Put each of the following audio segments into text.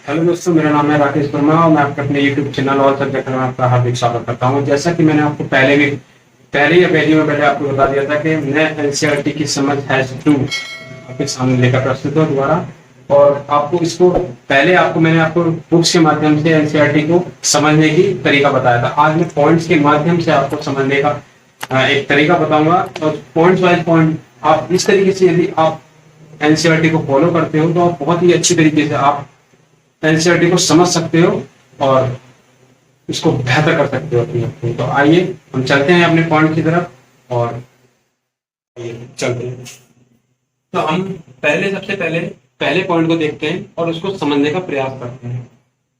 Hello दोस्तों, मेरा नाम है राकेश वर्मा और मैं आपके अपने यूट्यूब चैनल और सब्जेक्ट में आपका हार्दिक स्वागत करता हूं। जैसा कि मैंने आपको पहले या वीडियो में पहले आपको बता दिया था कि मैं एनसीईआरटी की समझ हैज टू आपके सामने लेकर प्रस्तुत हूं दोबारा। और आपको इसको पहले मैंने आपको बुक्स के माध्यम से एनसीईआरटी को समझने की तरीका बताया था। आज मैं पॉइंट्स के माध्यम से आपको समझने का एक तरीका बताऊंगा। और पॉइंट बाय पॉइंट आप इस तरीके से यदि आप एनसीईआरटी को फॉलो करते हो तो आप बहुत ही अच्छी तरीके से आप एनसीईआरटी को समझ सकते हो और इसको बेहतर कर सकते हो अपनी। तो आइए हम चलते हैं अपने पॉइंट की तरफ और आइए चलते हैं। तो हम सबसे पहले पॉइंट को देखते हैं और उसको समझने का प्रयास करते हैं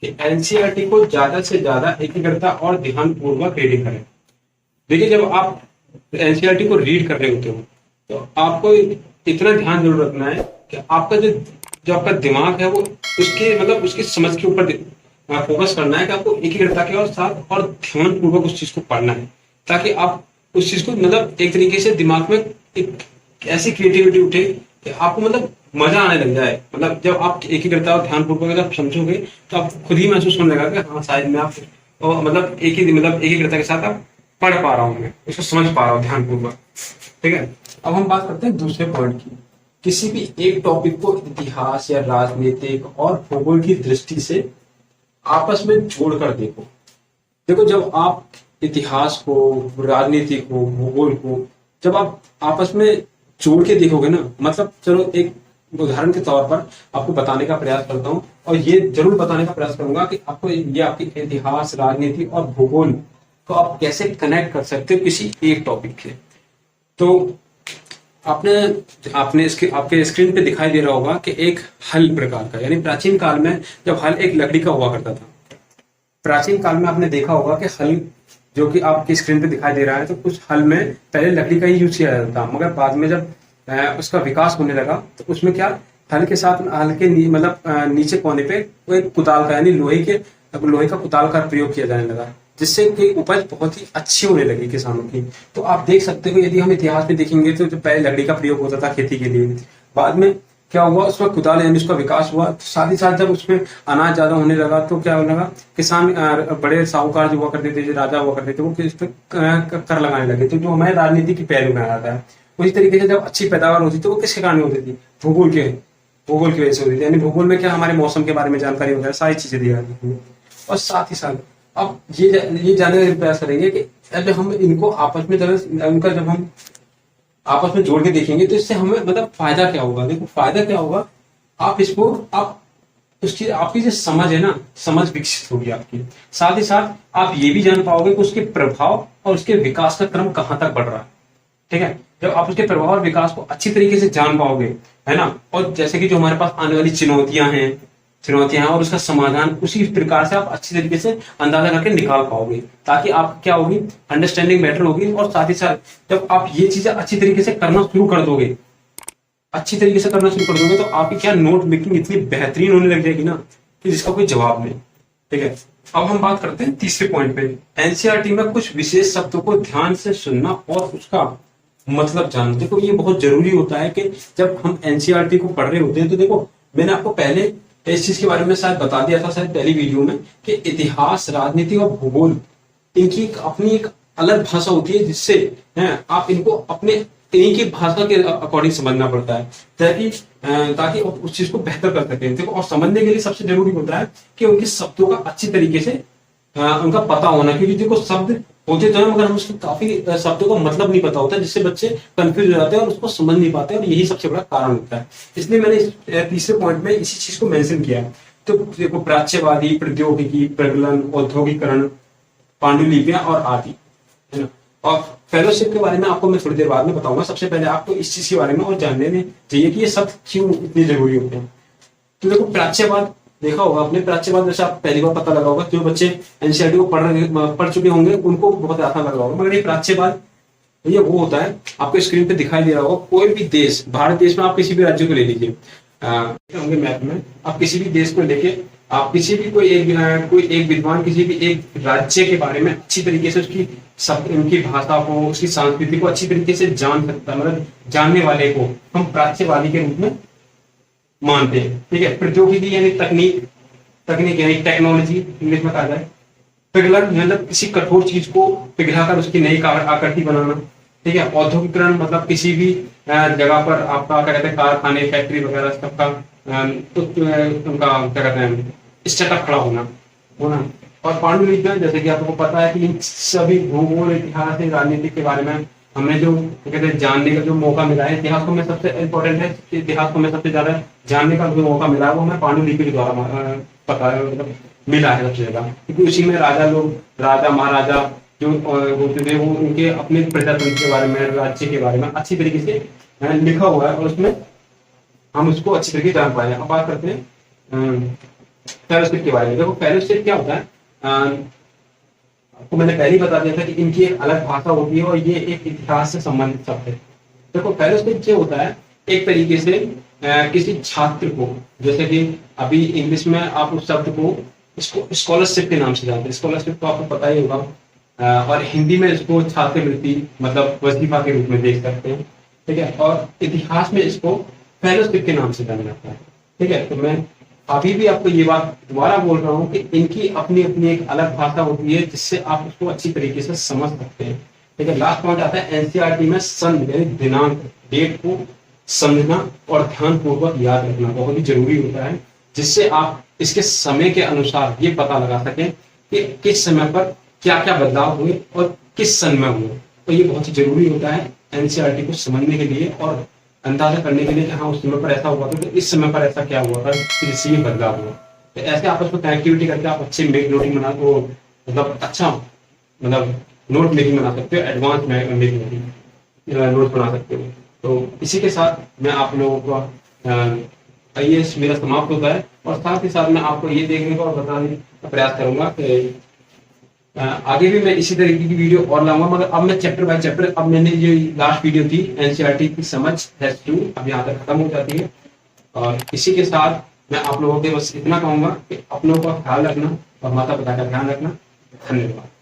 कि एनसीईआरटी को ज्यादा से ज्यादा एकाग्रता और ध्यानपूर्वक रीडिंग करें। देखिए, जब आप एनसीईआरटी को रीड कर रहे होते हो तो आपको इतना ध्यान जरूर रखना है कि आपका जो आपका दिमाग है वो उसकी समझ के ऊपर फोकस करना है कि आपको एकाग्रता के और साथ और ध्यान पूर्वक उस चीज को पढ़ना है, ताकि आप उस चीज को एक तरीके से दिमाग में एक ऐसी क्रिएटिविटी उठे कि आपको मजा आने लग जाए। जब आप एकाग्रता और ध्यान पूर्वक जब समझोगे तो आप खुद ही महसूस होने लगा कि हाँ, शायद मैं आप एकाग्रता के साथ आप पढ़ पा रहा हूँ, मैं उसको समझ पा रहा हूँ ध्यान पूर्वक। ठीक है, अब हम बात करते हैं दूसरे पॉइंट की। किसी भी एक टॉपिक को इतिहास या राजनीतिक और भूगोल की दृष्टि से आपस में जोड़कर देखो। जब आप इतिहास को, राजनीति को, भूगोल को जब आप आपस में जोड़ के देखोगे ना, चलो एक उदाहरण के तौर पर आपको बताने का प्रयास करता हूं और ये जरूर बताने का प्रयास करूंगा कि आपको ये आपकी इतिहास, राजनीति और भूगोल को आप कैसे कनेक्ट कर सकते हो किसी एक टॉपिक से। तो आपने आपके स्क्रीन पे दिखाई दे रहा होगा कि एक हल प्रकार का, यानी प्राचीन काल में जब हल एक लकड़ी का हुआ करता था। प्राचीन काल में आपने देखा होगा कि हल जो कि आपकी स्क्रीन पे दिखाई दे रहा है, तो कुछ हल में पहले लकड़ी का ही यूज किया जाता था, मगर बाद में जब उसका विकास होने लगा तो उसमें क्या, हल के साथ हल के नीचे कोने पे वो एक कुदाल का, यानी लोहे का कुदाल का प्रयोग किया जाने लगा, जिससे कि उपज बहुत ही अच्छी होने लगी किसानों की। तो आप देख सकते हो, यदि हम इतिहास में देखेंगे तो जो पहले लकड़ी का प्रयोग होता था खेती के लिए, बाद में क्या हुआ, उसमें कुदाल यानी उसका विकास हुआ। साथ ही साथ जब उसमें अनाज ज्यादा होने लगा तो क्या होने लगा, किसान बड़े साहूकार जो हुआ करते थे, जो राजा हुआ करते थे, वो इस पर कर लगाने लगे। तो जो हमारे राजनीति की पहलू में आता है, उसी तरीके से जब अच्छी पैदावार होती थी वो किसके कारण होती थी, भूगोल की वजह से होती थी। यानी भूगोल में क्या, हमारे मौसम के बारे में जानकारी वगैरह सारी चीजें दी जाती थी। और साथ ही साथ अब ये जानने का प्रयास करेंगे कि जब हम इनको आपस में जब हम आपस में जोड़ के देखेंगे तो इससे हमें फायदा क्या होगा। देखो, फायदा क्या होगा, आपकी जो समझ है ना, समझ विकसित होगी आपकी। साथ ही साथ आप ये भी जान पाओगे कि उसके प्रभाव और उसके विकास का क्रम कहाँ तक बढ़ रहा है। ठीक है, जब आप उसके प्रभाव और विकास को अच्छी तरीके से जान पाओगे, है ना, और जैसे कि जो हमारे पास आने वाली चुनौतियां हैं और उसका समाधान उसी प्रकार से आप अच्छी तरीके से अंदाजा करके निकाल पाओगे, ताकि आप क्या होगी, अंडरस्टैंडिंग बेटर होगी। और साथ ही साथ जब आप ये चीजें अच्छी तरीके से करना शुरू कर दोगे तो आपकी क्या नोट मेकिंग इतनी बेहतरीन होने लग जाएगी ना कि जिसका कोई जवाब नहीं। ठीक है, अब हम बात करते हैं तीसरे पॉइंट पे। एनसीईआरटी में कुछ विशेष शब्दों को ध्यान से सुनना और उसका मतलब जानना। देखो, ये बहुत जरूरी होता है कि जब हम एनसीईआरटी को पढ़ रहे होते हैं, तो देखो, मैंने आपको पहले इस चीज के बारे में शायद बता दिया था, शायद पहली वीडियो में, कि इतिहास, राजनीति और भूगोल इनकी अपनी एक अलग भाषा होती है, जिससे आप इनको अपने इन्हीं की भाषा के अकॉर्डिंग समझना पड़ता है, ताकि उस चीज को बेहतर कर सके। देखो, और समझने के लिए सबसे जरूरी होता है कि उनके शब्दों का अच्छी तरीके से उनका पता होना, क्योंकि देखो शब्द होते तो है मगर हम उसको काफी शब्दों का मतलब नहीं पता होता, जिससे बच्चे कंफ्यूज हो जाते हैं और उसको समझ नहीं पाते, और यही सबसे बड़ा कारण होता है। इसलिए मैंने तीसरे पॉइंट में इसी चीज को मेंशन किया है। तो देखो, प्राच्यवादी, प्रौद्योगिकी, प्रगलन, औद्योगिकरण, पांडुलिपियां और आदि, है ना। और फेलोशिप के बारे में आपको मैं थोड़ी देर बाद में बताऊंगा। सबसे पहले आपको इस चीज के बारे में और जानने में चाहिए कि ये सब क्यों इतने जरूरी होते हैं। तो देखो, प्राच्यवाद देखा होगा आपने, प्राच्यवाद जैसे आप पहली बार पता लगा होगा, जो बच्चे एनसीईआरटी को पढ़ चुके होंगे उनको बहुत आसान लगा होगा, मगर ये प्राच्यवाद ये वो होता है, आपको स्क्रीन पे दिखाई दे रहा होगा। कोई भी देश, भारत देश में आप किसी भी राज्य को ले लीजिए, होंगे मैप में, आप किसी भी देश को लेके आप किसी भी कोई एक विद्वान किसी भी एक राज्य के बारे में अच्छी तरीके से उनकी भाषा को, उसकी संस्कृति को अच्छी तरीके से जान सकता है, जानने वाले को हम प्राच्यवादी के रूप में मानते हैं। ठीक है, प्रौद्योगिकी यानी तकनीक, तकनीक यानी टेक्नोलॉजी इंग्लिश में कहा जाए। पिघलन मतलब किसी कठोर चीज को पिघलाकर उसकी नई आकृति बनाना, ठीक है। औद्योगिकरण मतलब किसी भी जगह पर आपका क्या कहते हैं कारखाने फैक्ट्री वगैरह सबका उनका क्या कहते हैं स्टेटअप खड़ा होना। और पांडुलिपि जैसे कि आपको पता है कि इन सभी भूगोल इतिहास राजनीति के बारे में हमें जो कहते हैं जानने का जो मौका मिला है, इतिहास को हमें सबसे इम्पोर्टेंट है, इतिहास को हमें सबसे ज्यादा जानने का जो मौका मिला है वो हमें पांडुलिपि के द्वारा पता मतलब मिला है सबसे ज्यादा, क्योंकि उसी में राजा महाराजा जो होते थे वो उनके अपने प्रजातंत्र के बारे में राज्य के बारे में अच्छी तरीके से लिखा हुआ है और उसमें हम उसको अच्छी तरीके जान पाए। अब बात करते हैं फेलोशिप के बारे में। देखो फेलोशिप क्या होता है, आपको मैंने पहले ही बता दिया था कि इनकी एक अलग भाषा होती है और ये एक इतिहास से संबंधित शब्द है। देखो फेलोशिप क्या होता है, एक तरीके से किसी छात्र को, जैसे कि अभी इंग्लिश में आप उस शब्द को इसको स्कॉलरशिप के नाम से जानते हैं, स्कॉलरशिप तो आपको पता ही होगा, और हिंदी में इसको छात्रवृत्ति मतलब वजीफा के रूप में देख सकते हैं, ठीक है। और इतिहास में इसको फेलोशिप के नाम से जाना जाता है, ठीक है। तो मैं अभी भी आपको ये बात दोबारा बोल रहा हूँ कि इनकी अपनी अपनी एक अलग भाषा होती है जिससे आप उसको अच्छी तरीके से समझ सकते हैं, ठीक है। लास्ट पॉइंट आता है एनसीईआरटी में सन यानी दिनांक डेट को समझना और ध्यान पूर्वक याद रखना बहुत ही जरूरी होता है, जिससे आप इसके समय के अनुसार ये पता लगा सकें कि किस समय पर क्या क्या बदलाव हुए और किस सन में हुए। तो ये बहुत ही जरूरी होता है एनसीईआरटी को समझने के लिए और अंदाजा करने के लिए कि हाँ उस समय पर ऐसा हुआ था, तो इस समय पर ऐसा क्या हुआ था जिससे ये बदलाव हुआ। तो ऐसे आपस में कनेक्टिविटी करके आप अच्छे मेक नोटिंग बना तो मतलब अच्छा मतलब नोट मेकिंग बना सकते हो, एडवांस मेक नोट बना सकते हो। तो इसी के साथ मैं आप लोगों का ये मेरा समाप्त होता है और साथ ही साथ मैं आपको ये देखने का और बताने का प्रयास करूंगा कि आगे भी मैं इसी तरीके की वीडियो और लाऊंगा, मगर अब मैं चैप्टर बाय चैप्टर, अब मैंने जो लास्ट वीडियो थी एनसीईआरटी की समझ S2 अब यहाँ तक खत्म हो जाती है। और इसी के साथ मैं आप लोगों के बस इतना कहूंगा कि अपनों का ख्याल रखना और माता पिता का ध्यान रखना। धन्यवाद।